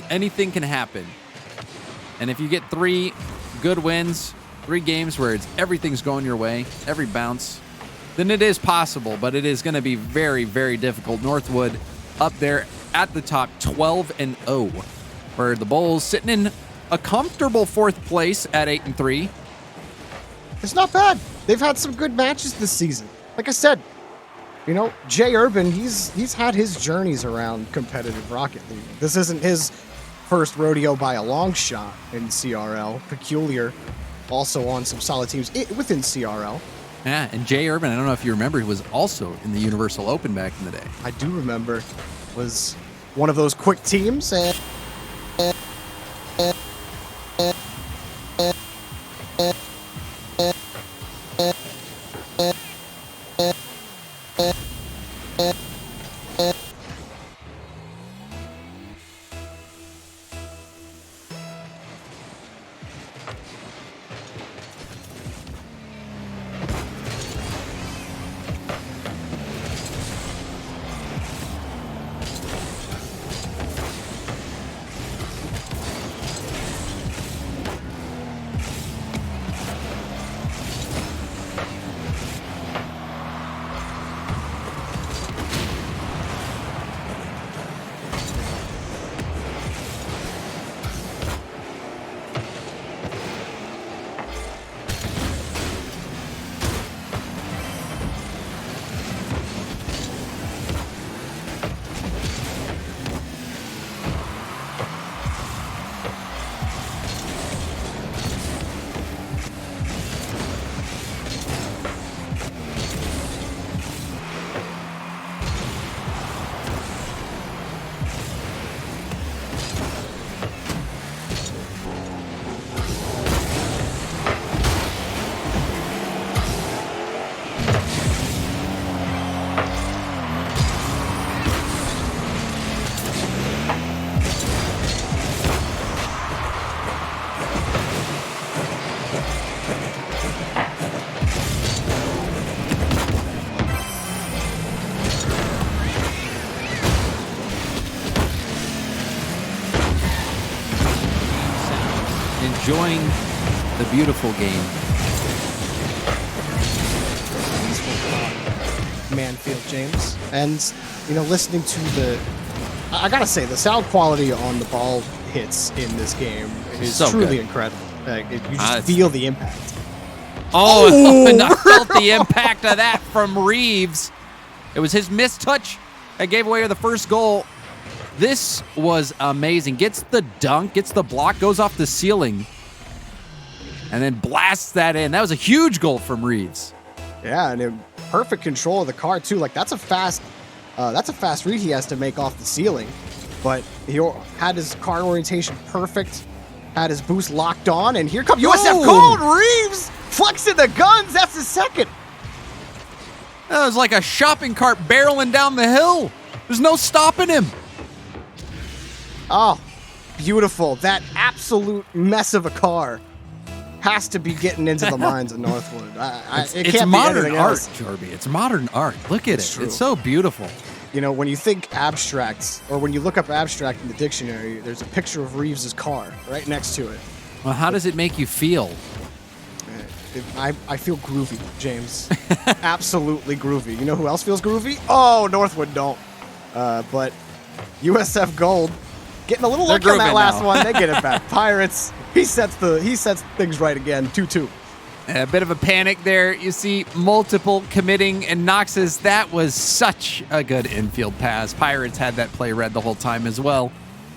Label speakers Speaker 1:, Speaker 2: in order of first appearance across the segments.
Speaker 1: anything can happen. And if you get 3 good wins, 3 games where everything's going your way, every bounce, then it is possible, but it is going to be very, very difficult. Northwood up there at the top, 12-0, where the Bulls sitting in a comfortable 4th place at 8-3.
Speaker 2: It's not bad. They've had some good matches this season. Like I said, you know, Jay Urban, he's had his journeys around competitive Rocket League. This isn't his first rodeo by a long shot in CRL. Peculiar, also on some solid teams within CRL.
Speaker 1: Yeah, and Jay Urban, I don't know if you remember, he was also in the Universal Open back in the day.
Speaker 2: I do remember. Was one of those quick teams.
Speaker 1: Enjoying the beautiful game.
Speaker 2: Manfield, James. And, you know, listening to I gotta say, the sound quality on the ball hits in this game is
Speaker 1: so
Speaker 2: truly
Speaker 1: good.
Speaker 2: incredible. You just feel the impact.
Speaker 1: And I felt the impact of that from Reeves. It was his missed touch that gave away the first goal. This was amazing. Gets the dunk, gets the block, goes off the ceiling, and then blasts that in. That was a huge goal from Reeves.
Speaker 2: Yeah, and in perfect control of the car too. Like that's a fast read he has to make off the ceiling. But he had his car orientation perfect, had his boost locked on, and here comes USF Gold. Reeves flexing the guns. That's his second.
Speaker 1: That was like a shopping cart barreling down the hill. There's no stopping him.
Speaker 2: Oh, beautiful. That absolute mess of a car has to be getting into the minds of Northwood.
Speaker 1: It's modern art, Jorby. It's modern art. Look at it.
Speaker 2: True.
Speaker 1: It's so beautiful.
Speaker 2: You know, when you think abstract, or when you look up abstract in the dictionary, there's a picture of Reeves' car right next to it.
Speaker 1: Well, how does it make you feel?
Speaker 2: I feel groovy, James. Absolutely groovy. You know who else feels groovy? Oh, Northwood don't. But USF Gold getting a little lucky on that last one. They get it back. Pirates. He sets things right again. 2-2.
Speaker 1: A bit of a panic there. You see multiple committing, and Knox's, that was such a good infield pass. Pirates had that play read the whole time as well.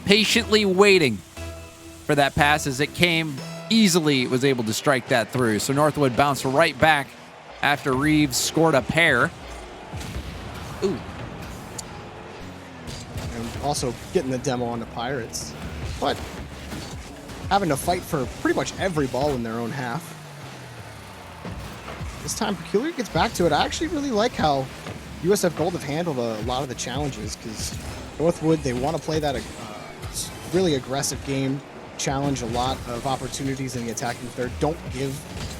Speaker 1: Patiently waiting for that pass as it came. Easily was able to strike that through. So Northwood bounced right back after Reeves scored a pair. Ooh.
Speaker 2: And also getting the demo on the Pirates. But having to fight for pretty much every ball in their own half. This time, Peculiar gets back to it. I actually really like how USF Gold have handled a lot of the challenges, because Northwood, they want to play that really aggressive game, challenge a lot of opportunities in the attacking third. Don't give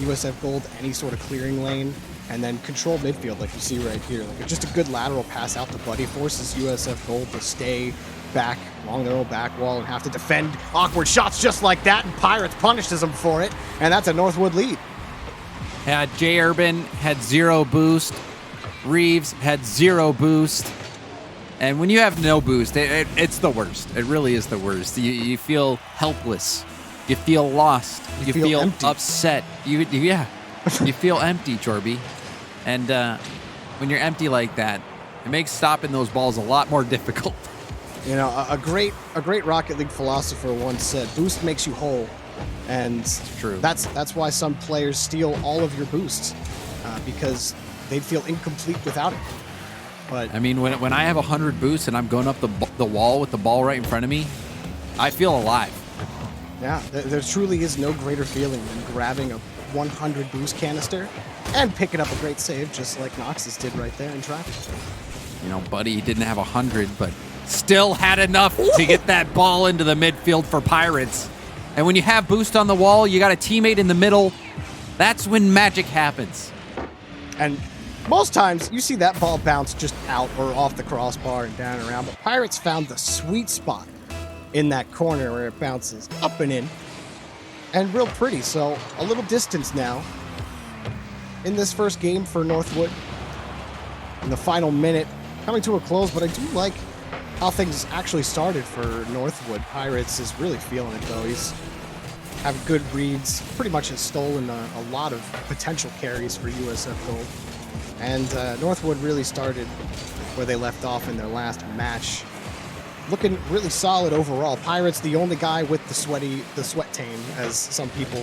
Speaker 2: USF Gold any sort of clearing lane, and then control midfield like you see right here. Like just a good lateral pass out to Buddy forces USF Gold to stay back along their own back wall and have to defend awkward shots just like that, and Pirates punishes them for it, and that's a Northwood lead.
Speaker 1: Jay Urban had 0 boost. Reeves had 0 boost. And when you have no boost, it's the worst. It really is the worst. You feel helpless. You feel lost. You feel
Speaker 2: empty.
Speaker 1: upset. You feel empty, Jorby. And when you're empty like that, it makes stopping those balls a lot more difficult.
Speaker 2: You know, a great Rocket League philosopher once said, "Boost makes you whole," and
Speaker 1: it's true.
Speaker 2: That's why some players steal all of your boosts because they feel incomplete without it. But
Speaker 1: I mean, when I have 100 boosts and I'm going up the wall with the ball right in front of me, I feel alive.
Speaker 2: Yeah, there truly is no greater feeling than grabbing a 100 boost canister and picking up a great save, just like Noxus did right there in traffic.
Speaker 1: You know, Buddy didn't have 100, but still had enough to get that ball into the midfield for Pirates. And when you have boost on the wall, you got a teammate in the middle. That's when magic happens.
Speaker 2: And most times you see that ball bounce just out or off the crossbar and down and around, but Pirates found the sweet spot in that corner where it bounces up and in, and real pretty. So a little distance now in this first game for Northwood. In the final minute, coming to a close, but I do like how things actually started for Northwood. Pirates is really feeling it, though. He's have good reads, pretty much has stolen a lot of potential carries for USF Gold. And Northwood really started where they left off in their last match. Looking really solid overall. Pirates, the only guy with the sweat tame, as some people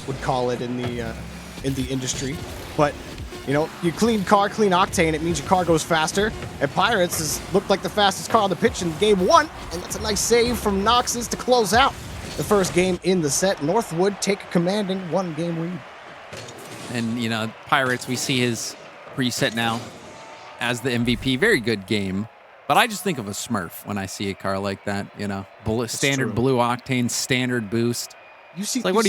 Speaker 2: would call it in the industry. But you know, you clean car, clean octane, it means your car goes faster. And Pirates looked like the fastest car on the pitch in game 1, and that's a nice save from Noxus to close out the first game in the set. Northwood take a commanding 1-game lead.
Speaker 1: And you know, Pirates, we see his preset now as the MVP. Very good game. But I just think of a Smurf when I see a car like that, you know, standard blue octane, standard boost.
Speaker 2: You see,
Speaker 1: it's like,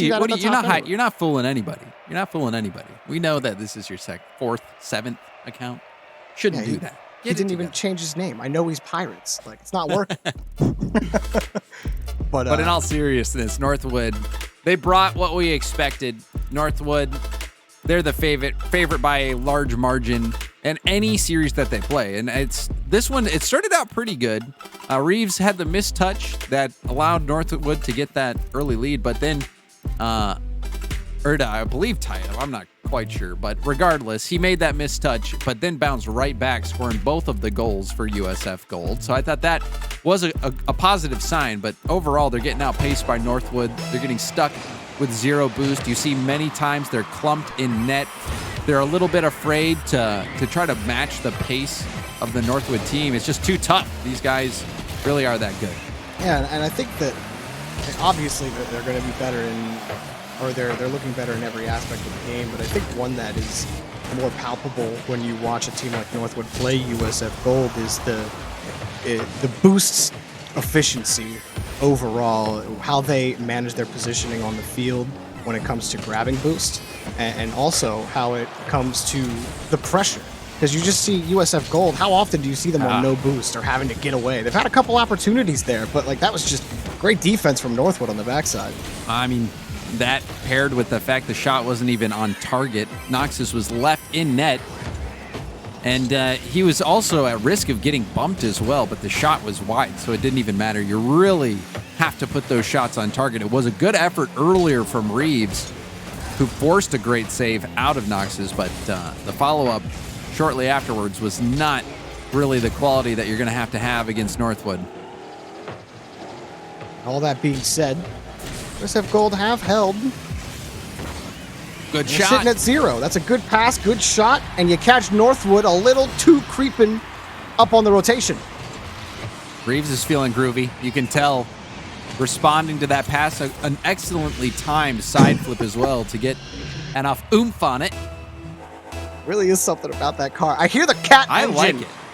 Speaker 1: you're not fooling anybody. You're not fooling anybody. We know that this is your 4th, 7th account. Shouldn't do that.
Speaker 2: He didn't even change his name. I know he's Pirates. Like, it's not working. But
Speaker 1: in all seriousness, Northwood, they brought what we expected. Northwood, they're the favorite by a large margin in any series that they play. And this one, it started out pretty good. Reeves had the missed touch that allowed Northwood to get that early lead, but then Erda, I believe, tied him. I'm not quite sure, but regardless, he made that missed touch, but then bounced right back, scoring both of the goals for USF Gold. So I thought that was a positive sign, but overall, they're getting outpaced by Northwood. They're getting stuck with 0 boost. You see many times they're clumped in net. They're a little bit afraid to try to match the pace of the Northwood team. It's just too tough. These guys really are that good.
Speaker 2: Yeah, and I think that obviously that they're going to be better they're looking better in every aspect of the game, but I think one that is more palpable when you watch a team like Northwood play USF Gold is the boosts efficiency overall, how they manage their positioning on the field when it comes to grabbing boost, and also how it comes to the pressure. Because you just see USF Gold, how often do you see them on no boost or having to get away? They've had a couple opportunities there, but like that was just great defense from Northwood on the backside.
Speaker 1: I mean, that paired with the fact the shot wasn't even on target. Noxus was left in net, and he was also at risk of getting bumped as well, but the shot was wide, so it didn't even matter. You really have to put those shots on target. It was a good effort earlier from Reeves, who forced a great save out of Noxus, but the follow-up shortly afterwards was not really the quality that you're going to have against Northwood.
Speaker 2: All that being said, USF Gold have held.
Speaker 1: Good shot.
Speaker 2: Sitting at 0. That's a good pass, good shot, and you catch Northwood a little too creeping up on the rotation.
Speaker 1: Reeves is feeling groovy. You can tell, responding to that pass, an excellently timed side flip as well to get enough oomph on it.
Speaker 2: Really is something about that car. I hear the cat engine.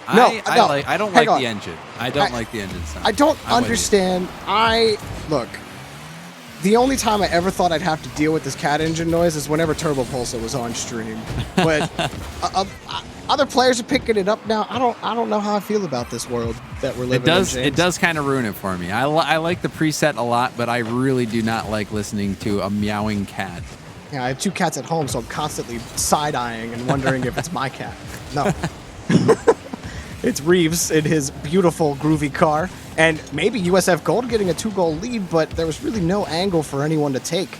Speaker 1: I like it. I don't like the engine. I don't like the engine sound.
Speaker 2: I don't understand. Look, the only time I ever thought I'd have to deal with this cat engine noise is whenever Turbo Pulsar was on stream. But other players are picking it up now. I don't know how I feel about this world that we're living in, James.
Speaker 1: It does kind of ruin it for me. I like the preset a lot, but I really do not like listening to a meowing cat.
Speaker 2: Yeah, I have 2 cats at home, so I'm constantly side-eyeing and wondering if it's my cat. No. It's Reeves in his beautiful, groovy car. And maybe USF Gold getting a 2-goal lead, but there was really no angle for anyone to take.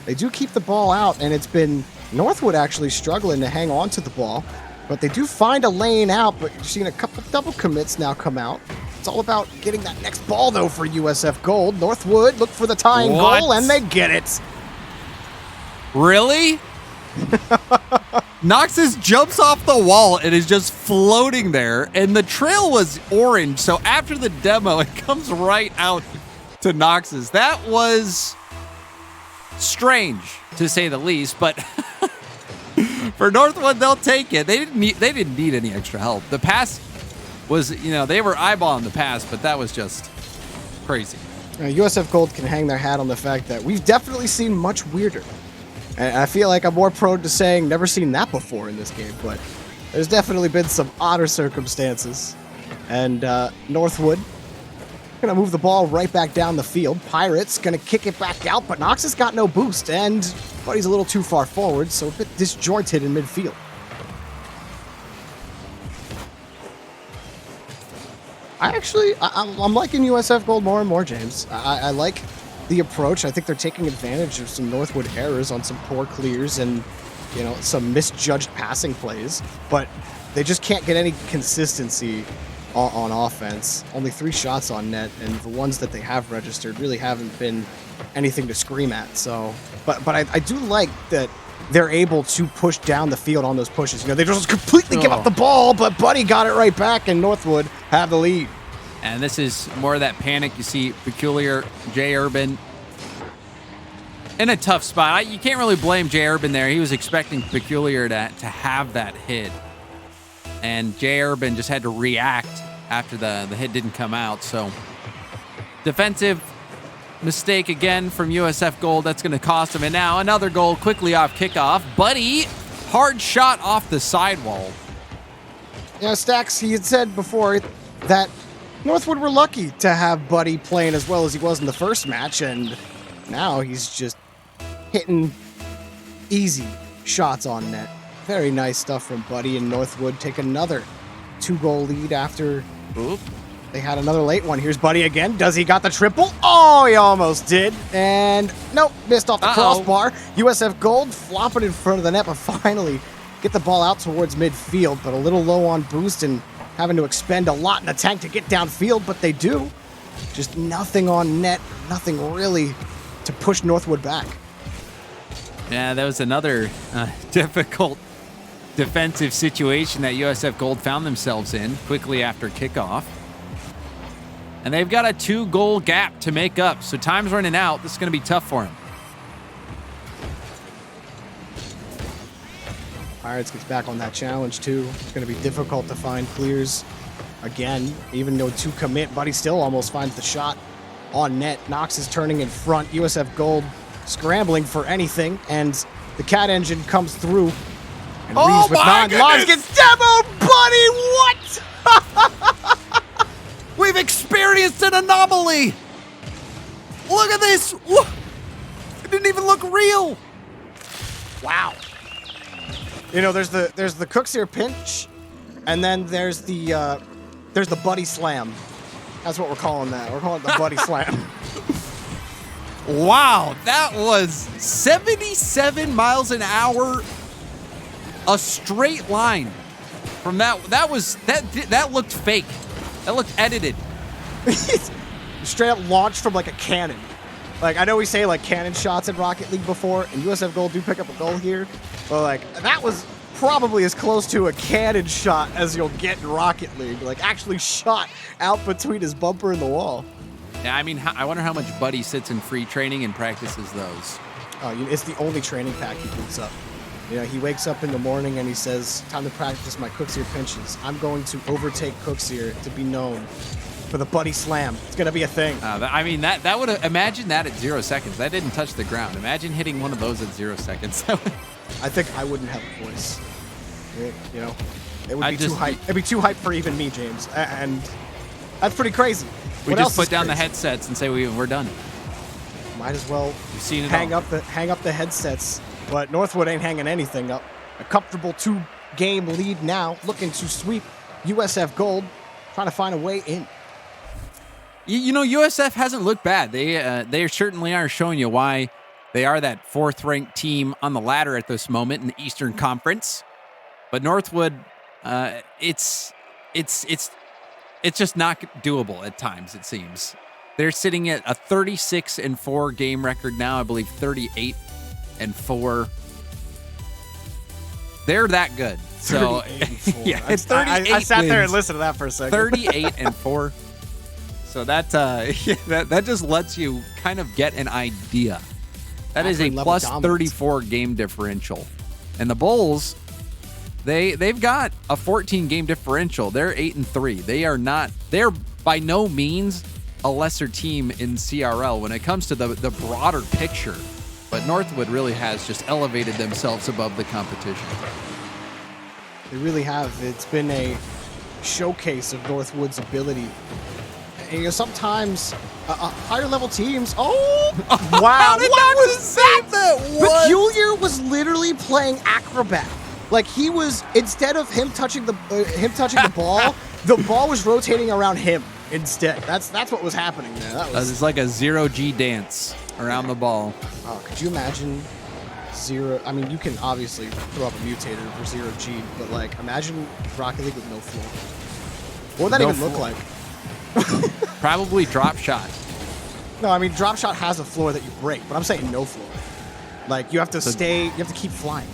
Speaker 2: They do keep the ball out, and it's been Northwood actually struggling to hang on to the ball. But they do find a lane out, but you're seeing a couple double commits now come out. It's all about getting that next ball, though, for USF Gold. Northwood look for the tying goal, and they get it.
Speaker 1: Really? Noxus jumps off the wall and is just floating there, and the trail was orange, so after the demo, it comes right out to Noxus. That was strange, to say the least, but for Northwood, they'll take it. They didn't need any extra help. The pass was, they were eyeballing the pass, but that was just crazy.
Speaker 2: USF Gold can hang their hat on the fact that we've definitely seen much weirder. And I feel like I'm more prone to saying never seen that before in this game, but there's definitely been some odder circumstances. And Northwood gonna move the ball right back down the field. Pirates gonna kick it back out, but Nox has got no boost, and Buddy's a little too far forward, so a bit disjointed in midfield. I'm liking USF Gold more and more, James. I like the approach. I think they're taking advantage of some Northwood errors on some poor clears and, some misjudged passing plays, but they just can't get any consistency on offense. Only 3 shots on net, and the ones that they have registered really haven't been anything to scream at. So, but I do like that they're able to push down the field on those pushes. They just completely give up the ball, but Buddy got it right back, and Northwood have the lead.
Speaker 1: And this is more of that panic. You see Peculiar, Jay Urban in a tough spot. You can't really blame Jay Urban there. He was expecting Peculiar to have that hit. And Jay Urban just had to react after the hit didn't come out. So defensive mistake again from USF Gold. That's going to cost him. And now another goal quickly off kickoff. Buddy, hard shot off the sidewall.
Speaker 2: Stacks, he had said before that Northwood were lucky to have Buddy playing as well as he was in the first match, and now he's just hitting easy shots on net. Very nice stuff from Buddy, and Northwood take another 2-goal lead after they had another late one. Here's Buddy again. Does he got the triple? Oh, he almost did. And nope, missed off the crossbar. USF Gold flopping in front of the net, but finally get the ball out towards midfield, but a little low on boost and having to expend a lot in the tank to get downfield, but they do. Just nothing on net, nothing really to push Northwood back.
Speaker 1: Yeah, that was another difficult defensive situation that USF Gold found themselves in quickly after kickoff. And they've got a 2-goal gap to make up, so time's running out. This is going to be tough for them.
Speaker 2: Pirates gets back on that challenge too. It's going to be difficult to find clears again, even though 2 commit. Buddy still almost finds the shot on net. Nox is turning in front. USF Gold scrambling for anything, and the cat engine comes through. And Reeves with 9 lives gets demoed. Buddy, what?
Speaker 1: We've experienced an anomaly. Look at this. It didn't even look real.
Speaker 2: Wow. There's the Cookseer pinch, and then there's the Buddy slam. That's what we're calling that. We're calling it the Buddy slam.
Speaker 1: Wow, that was 77 miles an hour, a straight line from that. That looked fake. That looked edited.
Speaker 2: Straight up launched from like a cannon. Like, I know we say like cannon shots in Rocket League before, and USF Gold do pick up a goal here, but like that was probably as close to a cannon shot as you'll get in Rocket League. Like actually shot out between his bumper and the wall.
Speaker 1: Yeah, I mean, I wonder how much Buddy sits in free training and practices those.
Speaker 2: It's the only training pack he boots up. He wakes up in the morning and he says, time to practice my Cookseer pinches. I'm going to overtake Cookseer to be known for the Buddy slam. It's going to be a thing.
Speaker 1: I mean, that would imagine that at 0 seconds. That didn't touch the ground. Imagine hitting one of those at 0 seconds.
Speaker 2: I think I wouldn't have a voice. It would be too hype. It'd be too hype for even me, James. And that's pretty crazy.
Speaker 1: We
Speaker 2: What
Speaker 1: just
Speaker 2: else
Speaker 1: put
Speaker 2: is
Speaker 1: down the
Speaker 2: crazy?
Speaker 1: headsets and say we're done.
Speaker 2: Might as well
Speaker 1: We've seen it
Speaker 2: hang
Speaker 1: all.
Speaker 2: up the headsets. But Northwood ain't hanging anything up. A comfortable 2-game lead now, looking to sweep USF Gold, trying to find a way in.
Speaker 1: You know, USF hasn't looked bad. They certainly are showing you why they are that 4th-ranked team on the ladder at this moment in the Eastern Conference. But Northwood, it's just not doable at times, it seems. They're sitting at a 36-4 game record now, I believe 38-4. They're that good. So
Speaker 2: 38-4.
Speaker 1: yeah, it's 38
Speaker 2: I sat there and
Speaker 1: wins.
Speaker 2: listened to that for a second.
Speaker 1: 38-4. So that that just lets you kind of get an idea. That is a
Speaker 2: Level
Speaker 1: plus
Speaker 2: dominance.
Speaker 1: 34 game differential. And the Bulls, they've got a 14 game differential. They're 8-3. They're by no means a lesser team in CRL when it comes to the broader picture. But Northwood really has just elevated themselves above the competition.
Speaker 2: They really have. It's been a showcase of Northwood's ability. And, you know, sometimes higher level teams. Oh, wow! Peculiar was literally playing acrobat. Like he was, instead of him touching the ball, the ball was rotating around him instead. That's what was happening there. That was.
Speaker 1: It's like a 0G dance around the ball.
Speaker 2: Oh, could you imagine zero? I mean, you can obviously throw up a mutator for 0G, but like, imagine Rocket League with no floor. What would that
Speaker 1: No
Speaker 2: even look
Speaker 1: floor.
Speaker 2: like?
Speaker 1: Probably drop shot.
Speaker 2: No, I mean, drop shot has a floor that you break, but I'm saying no floor. Like, you have to stay, you have to keep flying.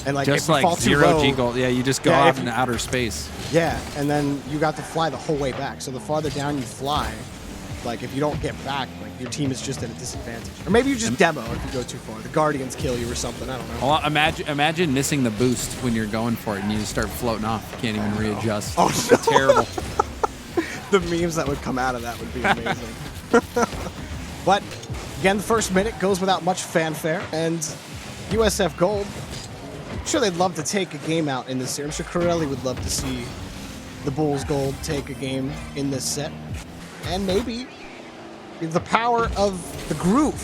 Speaker 2: And like,
Speaker 1: Just
Speaker 2: if you
Speaker 1: like
Speaker 2: fall too
Speaker 1: 0G
Speaker 2: low,
Speaker 1: goal. Yeah, you just go
Speaker 2: Yeah,
Speaker 1: off
Speaker 2: if you-
Speaker 1: into outer space.
Speaker 2: yeah, and then you got to fly the whole way back. So the farther down you fly, like if you don't get back, like your team is just at a disadvantage. Or maybe you just demo if you go too far. The Guardians kill you or something. I don't know.
Speaker 1: Well, imagine missing the boost when you're going for it and you just start floating off. You can't even readjust.
Speaker 2: Oh,
Speaker 1: It's terrible.
Speaker 2: The memes that would come out of that would be amazing. But again, the first minute goes without much fanfare, and USF Gold. I'm sure they'd love to take a game out in this series. I'm sure Corelli would love to see the Bulls Gold take a game in this set, and maybe the power of the groove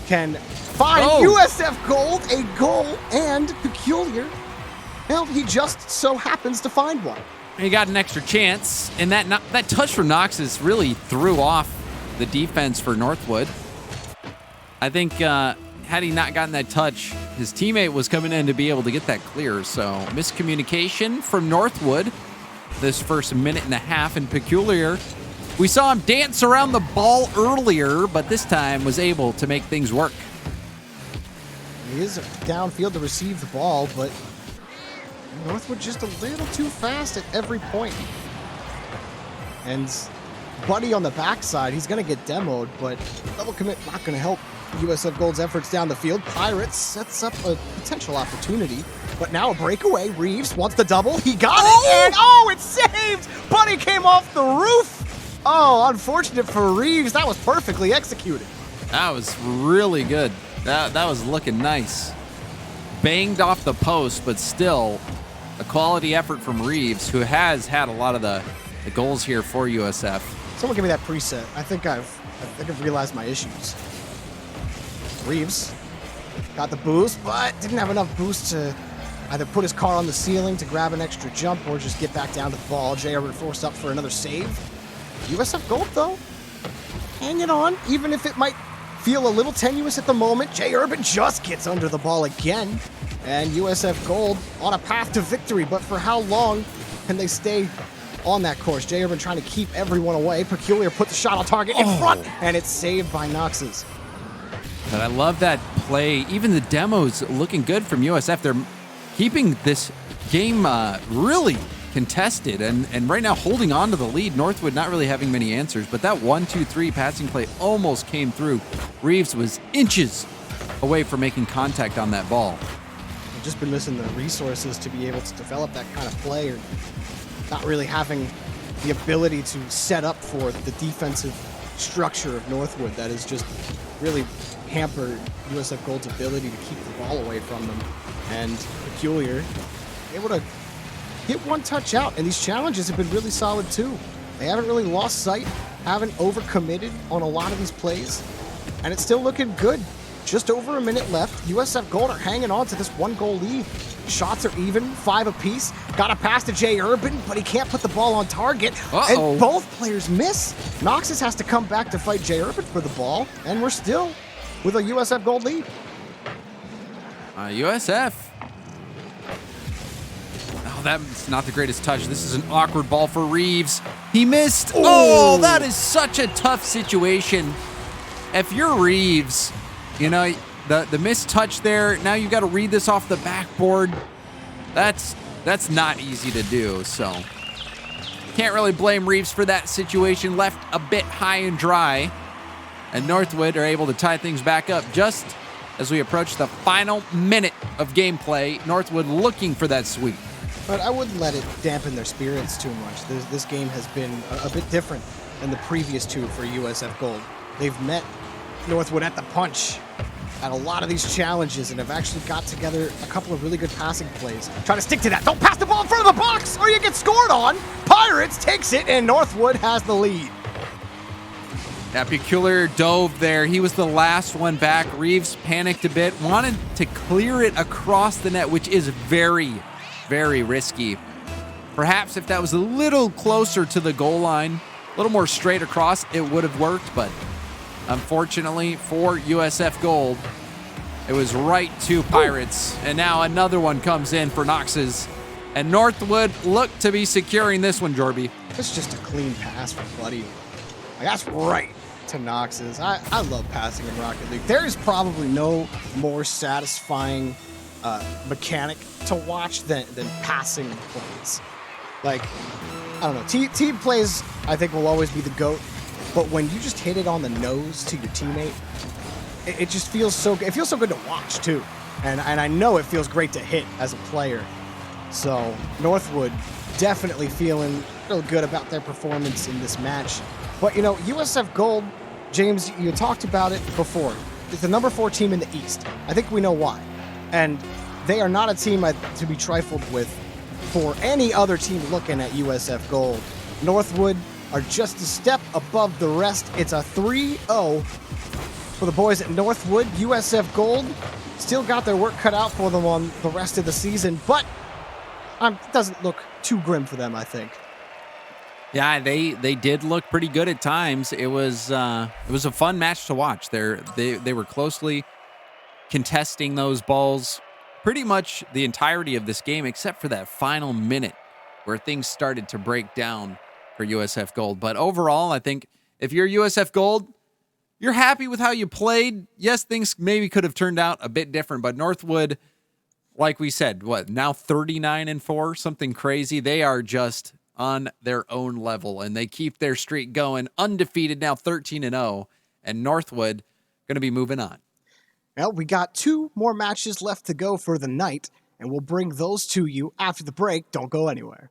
Speaker 2: can find USF Gold a goal, and Peculiar. Well, he just so happens to find one.
Speaker 1: He got an extra chance, and that touch from Noxus really threw off the defense for Northwood. I think had he not gotten that touch, his teammate was coming in to be able to get that clear. So miscommunication from Northwood this first minute and a half. And Peculiar, we saw him dance around the ball earlier, but this time was able to make things work.
Speaker 2: He is downfield to receive the ball, but Northwood just a little too fast at every point. And Buddy on the backside, he's going to get demoed, but double commit not going to help USF Gold's efforts down the field. Pirates sets up a potential opportunity, but now a breakaway. Reeves wants the double. He got it, and it's saved! Buddy came off the roof! Oh, unfortunate for Reeves. That was perfectly executed.
Speaker 1: That was really good. That was looking nice. Banged off the post, but still a quality effort from Reeves, who has had a lot of the goals here for USF.
Speaker 2: Someone give me that preset. I think I've realized my issues. Reeves got the boost, but didn't have enough boost to either put his car on the ceiling to grab an extra jump or just get back down to the ball. J. Urban forced up for another save. USF Gold, though, hanging on, even if it might feel a little tenuous at the moment. J. Urban just gets under the ball again, and USF Gold on a path to victory, but for how long can they stay on that course? J. Urban trying to keep everyone away. Peculiar put the shot on target in front, and it's saved by Noxus.
Speaker 1: But I love that play. Even the demos looking good from USF. They're keeping this game really contested and right now holding on to the lead. Northwood not really having many answers, but that 1-2-3 passing play almost came through. Reeves was inches away from making contact on that ball.
Speaker 2: They've just been missing the resources to be able to develop that kind of play, or not really having the ability to set up for the defensive structure of Northwood that has just really hampered USF Gold's ability to keep the ball away from them. And Peculiar able to get one touch out, and these challenges have been really solid too. They haven't really lost sight, haven't overcommitted on a lot of these plays, and it's still looking good. Just over a minute left. USF Gold are hanging on to this 1-goal lead. Shots are even, 5 apiece. Got a pass to Jay Urban, but he can't put the ball on target. And both players miss. Noxus has to come back to fight Jay Urban for the ball, and we're still with a USF Gold lead.
Speaker 1: USF. Oh, that's not the greatest touch. This is an awkward ball for Reeves. He missed.
Speaker 2: Ooh.
Speaker 1: Oh, that is such a tough situation. If you're Reeves, you know, the missed touch there, now you got to read this off the backboard. That's not easy to do, so can't really blame Reeves for that situation. Left a bit high and dry, and Northwood are able to tie things back up just as we approach the final minute of gameplay. Northwood looking for that sweep.
Speaker 2: But I wouldn't let it dampen their spirits too much. This game has been a bit different than the previous two for USF Gold. They've met Northwood at the punch at a lot of these challenges and have actually got together a couple of really good passing plays. Try to stick to that. Don't pass the ball in front of the box or you get scored on. Pirates takes it and Northwood has the lead.
Speaker 1: That Peculiar dove there. He was the last one back. Reeves panicked a bit, wanted to clear it across the net, which is very, very risky. Perhaps if that was a little closer to the goal line, a little more straight across, it would have worked, but unfortunately for USF Gold, it was right to Pirates. And now another one comes in for Nox's. And Northwood look to be securing this one, Jorby.
Speaker 2: It's just a clean pass for Buddy. That's right to Nox's. I love passing in Rocket League. There is probably no more satisfying mechanic to watch than passing plays. Like, I don't know. Team plays, I think, will always be the GOAT. But when you just hit it on the nose to your teammate, it just feels so good. It feels so good to watch, too. And I know it feels great to hit as a player. So Northwood definitely feeling real good about their performance in this match. But, you know, USF Gold, James, you talked about it before. It's the number 4 team in the East. I think we know why. And they are not a team to be trifled with for any other team looking at USF Gold. Northwood are just a step above the rest. It's a 3-0 for the boys at Northwood. USF Gold still got their work cut out for them on the rest of the season, but it doesn't look too grim for them, I think.
Speaker 1: Yeah, they did look pretty good at times. It was a fun match to watch. They were closely contesting those balls pretty much the entirety of this game, except for that final minute where things started to break down for USF Gold. But overall, I think if you're USF Gold, you're happy with how you played. Yes, things maybe could have turned out a bit different, but Northwood, like we said, now 39-4, something crazy. They are just on their own level, and they keep their streak going, undefeated now, 13-0, and Northwood going to be moving on.
Speaker 2: Well, we got 2 more matches left to go for the night, and we'll bring those to you after the break. Don't go anywhere.